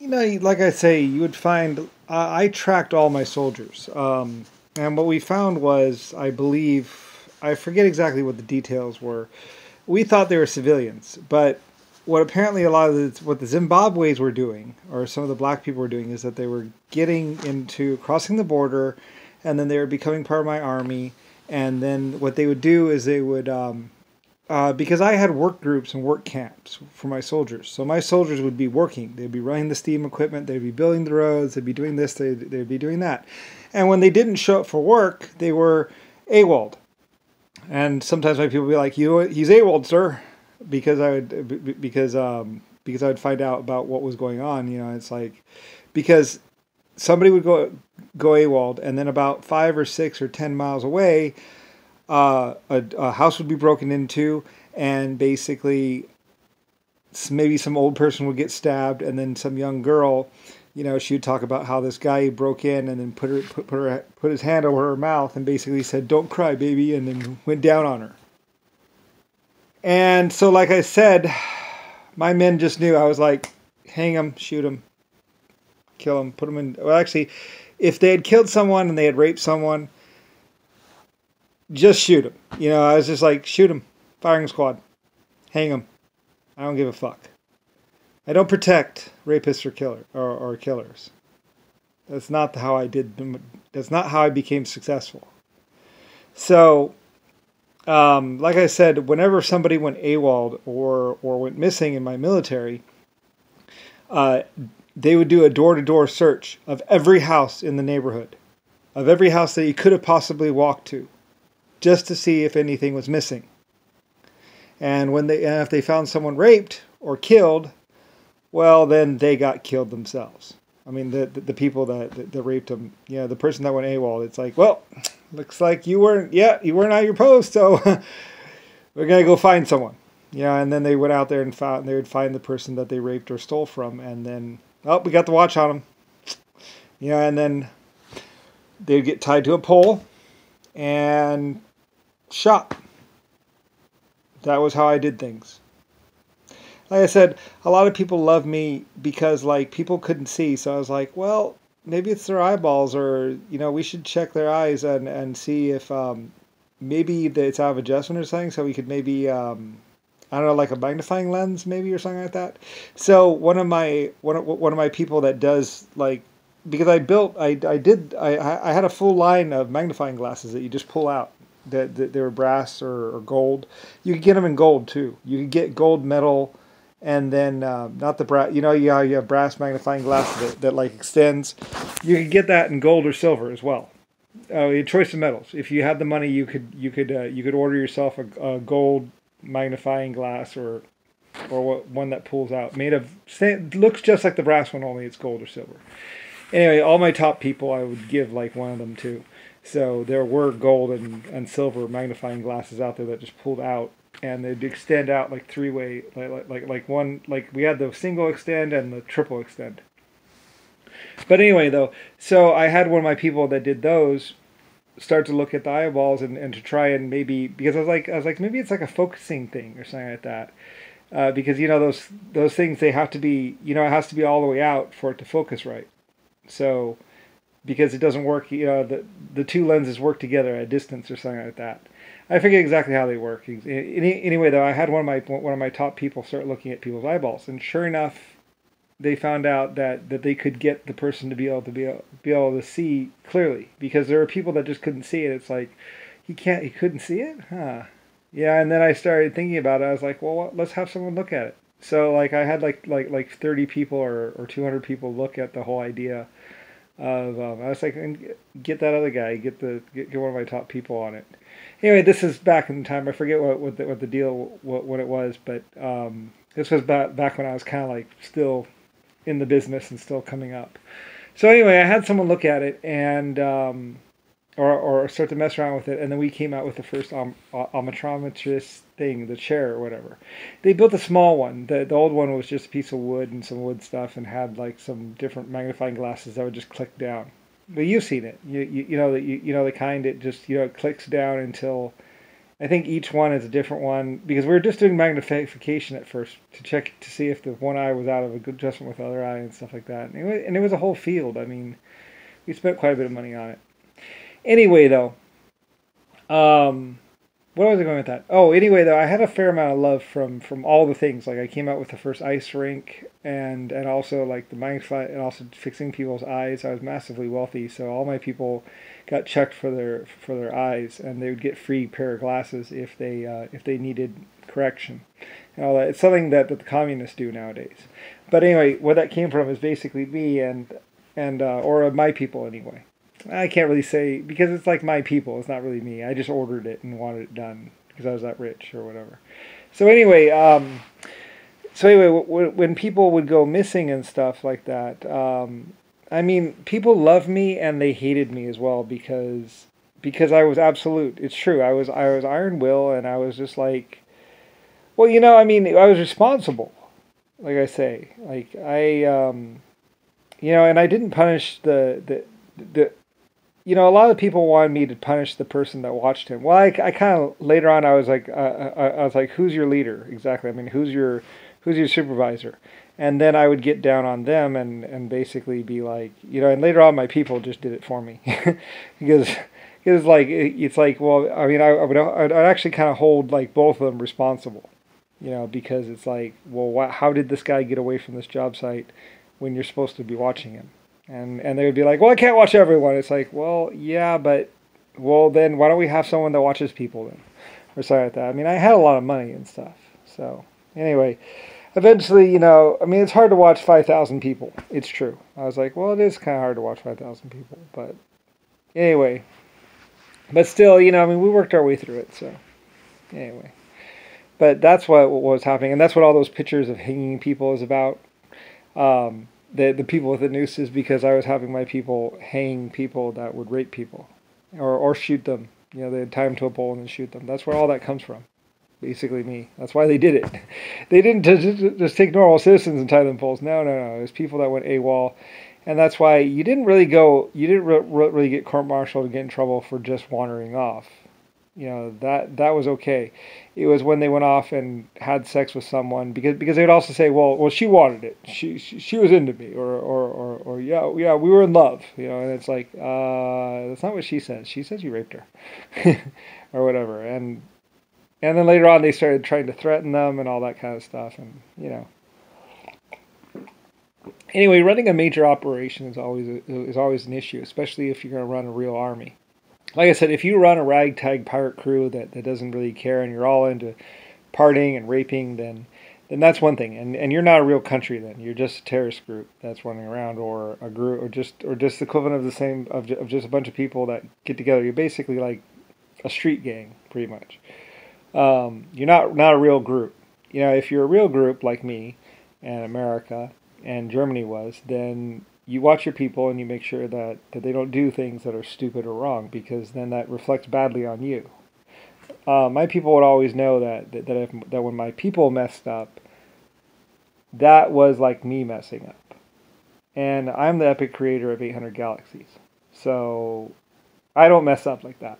like I say, you would find. I tracked all my soldiers, and what we found was, I believe, I forget exactly what the details were. We thought they were civilians, but what apparently a lot of what the Zimbabweans were doing, or some of the black people were doing, is that they were getting into crossing the border, and then they were becoming part of my army. And then what they would do is they would because I had work groups and work camps for my soldiers. So my soldiers would be working. They'd be running the steam equipment. They'd be building the roads. They'd be doing this. They'd be doing that. And when they didn't show up for work, they were AWOL'd. And sometimes my people would be like, you know what, he's AWOL'd, sir, because I would find out about what was going on. It's like, because somebody would go AWOL'd, and then about 5 or 6 or 10 miles away, a house would be broken into, and basically maybe some old person would get stabbed, and then some young girl, she would talk about how this guy broke in and then put his hand over her mouth and basically said, "Don't cry, baby," and then went down on her. And so, like I said, my men just knew. I was like, hang him, shoot him, kill him, put him in. Well, actually, if they had killed someone and they had raped someone, just shoot him. I was just like, shoot him, firing squad, hang him. I don't give a fuck. I don't protect rapists or killers. That's not how I did. That's not how I became successful. So, like I said, whenever somebody went AWOL or went missing in my military, they would do a door-to-door search of every house in the neighborhood, of every house that you could have possibly walked to, just to see if anything was missing. And if they found someone raped or killed, well, then they got killed themselves. I mean, the people that raped them, the person that went AWOL, it's like, well, looks like you weren't at your post, so we're gonna go find someone. And then they went out there and they would find the person that they raped or stole from, and then, oh, we got the watch on them. And then they'd get tied to a pole and shot. That was how I did things. Like I said, a lot of people love me because, like, people couldn't see. So I was like, well, maybe it's their eyeballs, or, we should check their eyes and see if maybe it's out of adjustment or something. So we could maybe, I don't know, like a magnifying lens maybe or something like that. So one of my people that does, like, because I had a full line of magnifying glasses that you just pull out. That they were brass or gold. You could get them in gold too. You could get gold, metal, and then not the brass. You have brass magnifying glass that like extends. You could get that in gold or silver as well. Your choice of metals. If you had the money, you could order yourself a gold magnifying glass or one that pulls out, made of looks just like the brass one, only it's gold or silver. Anyway, all my top people, I would give like one of them too. So there were gold and silver magnifying glasses out there that just pulled out, and they'd extend out like three-way, like one, like we had the single extend and the triple extend. But anyway, though, so I had one of my people that did those start to look at the eyeballs and to try and maybe, because I was like maybe it's like a focusing thing or something like that, because those things, they have to be, it has to be all the way out for it to focus right. So, because it doesn't work, the two lenses work together at a distance or something like that. I forget exactly how they work. Anyway, though, I had one of my top people start looking at people's eyeballs, and sure enough, they found out that they could get the person to be able to see clearly, because there are people that just couldn't see it. It's like he couldn't see it, huh? Yeah, and then I started thinking about it. I was like, well, let's have someone look at it. So like I had like 30 people or 200 people look at the whole idea. I was like, get that other guy, get one of my top people on it. Anyway, this is back in time. I forget what the deal what it was, but this was back when I was kind of like still in the business and still coming up. So anyway, I had someone look at it and or start to mess around with it, and then we came out with the first optometrist thing, the chair or whatever. They built a small one. The old one was just a piece of wood and some wood stuff, and had like some different magnifying glasses that would just click down. But you've seen it. You know the kind, it just it clicks down until I think each one is a different one because we were just doing magnification at first to check to see if the one eye was out of a good adjustment with the other eye and stuff like that. And it was a whole field. I mean, we spent quite a bit of money on it. Anyway, though, what was I going with that? Oh, anyway, though, I had a fair amount of love from all the things. Like I came out with the first ice rink and also like the magnify and also fixing people's eyes. I was massively wealthy, so all my people got checked for their eyes, and they would get free pair of glasses if they needed correction and all that. It's something that the communists do nowadays. But anyway, where that came from is basically me and or my people anyway. I can't really say because it's like my people. It's not really me. I just ordered it and wanted it done because I was that rich or whatever. So anyway, when people would go missing and stuff like that, I mean, people loved me and they hated me as well because I was absolute. It's true. I was iron will, and I was just like, well, I mean, I was responsible. Like I say, like and I didn't punish the a lot of people wanted me to punish the person that watched him. Well, I kind of later on I was like, who's your leader exactly? I mean, who's your supervisor? And then I would get down on them and basically be like, and later on my people just did it for me because it's like well, I mean, I'd actually kind of hold like both of them responsible, because it's like, well, how did this guy get away from this job site when you're supposed to be watching him? And they would be like, well, I can't watch everyone. It's like, well, yeah, but, well, then why don't we have someone that watches people then? Or something like that. I mean, I had a lot of money and stuff. So, anyway, eventually, I mean, it's hard to watch 5,000 people. It's true. I was like, well, it is kind of hard to watch 5,000 people. But, anyway. But still, I mean, we worked our way through it, so, anyway. But that's what was happening. And that's what all those pictures of hanging people is about. The people with the nooses, because I was having my people hang people that would rape people or shoot them. They'd tie them to a pole and then shoot them. That's where all that comes from. Basically me. That's why they did it. They didn't just take normal citizens and tie them to poles. No. It was people that went AWOL. And that's why you didn't really get court-martialed and get in trouble for just wandering off. That was okay. It was when they went off and had sex with someone because they would also say, well, she wanted it. She was into me, or yeah, we were in love, and it's like, that's not what she says. She says you raped her, or whatever. And then later on they started trying to threaten them and all that kind of stuff, and Anyway, running a major operation is always an issue, especially if you're going to run a real army. Like I said, if you run a ragtag pirate crew that doesn't really care and you're all into partying and raping, then that's one thing. And you're not a real country then. You're just a terrorist group that's running around, or a group, or just the equivalent of the same of just a bunch of people that get together. You're basically like a street gang, pretty much. You're not a real group. If you're a real group like me and America and Germany was, then you watch your people and you make sure that they don't do things that are stupid or wrong, because then that reflects badly on you. My people would always know that when my people messed up, that was like me messing up. And I'm the epic creator of 800 Galaxies. So I don't mess up like that.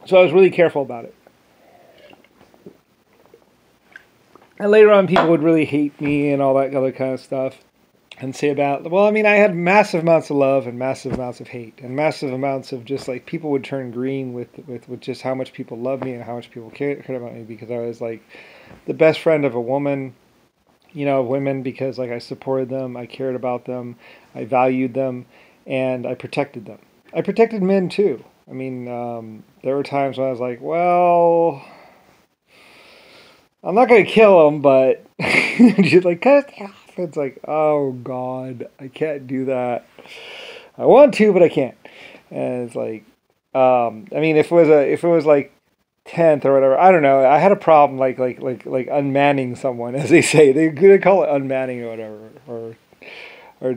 So I was really careful about it. And later on, people would really hate me and all that other kind of stuff, and say about, well, I mean, I had massive amounts of love and massive amounts of hate, and massive amounts of just like people would turn green with just how much people loved me and how much people cared about me, because I was like the best friend of a woman, women, because like I supported them, I cared about them, I valued them, and I protected them. I protected men too. I mean, there were times when I was like, well, I'm not going to kill him, but she's like, cut it off. It's like, oh God, I can't do that. I want to, but I can't. And it's like, I mean, if it was like 10th or whatever, I don't know. I had a problem like unmanning someone, as they say. They call it unmanning or whatever. Or Or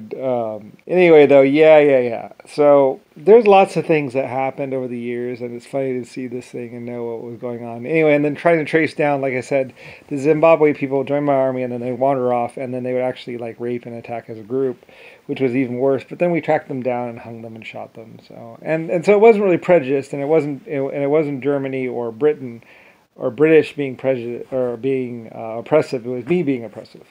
anyway, though, yeah. So there's lots of things that happened over the years, and it's funny to see this thing and know what was going on. Anyway, and then trying to trace down, like I said, the Zimbabwe people join my army, and then they wander off, and then they would actually like rape and attack as a group, which was even worse. But then we tracked them down and hung them and shot them. So and so it wasn't really prejudiced, and it wasn't Germany or Britain or British being prejudiced or being oppressive. It was me being oppressive.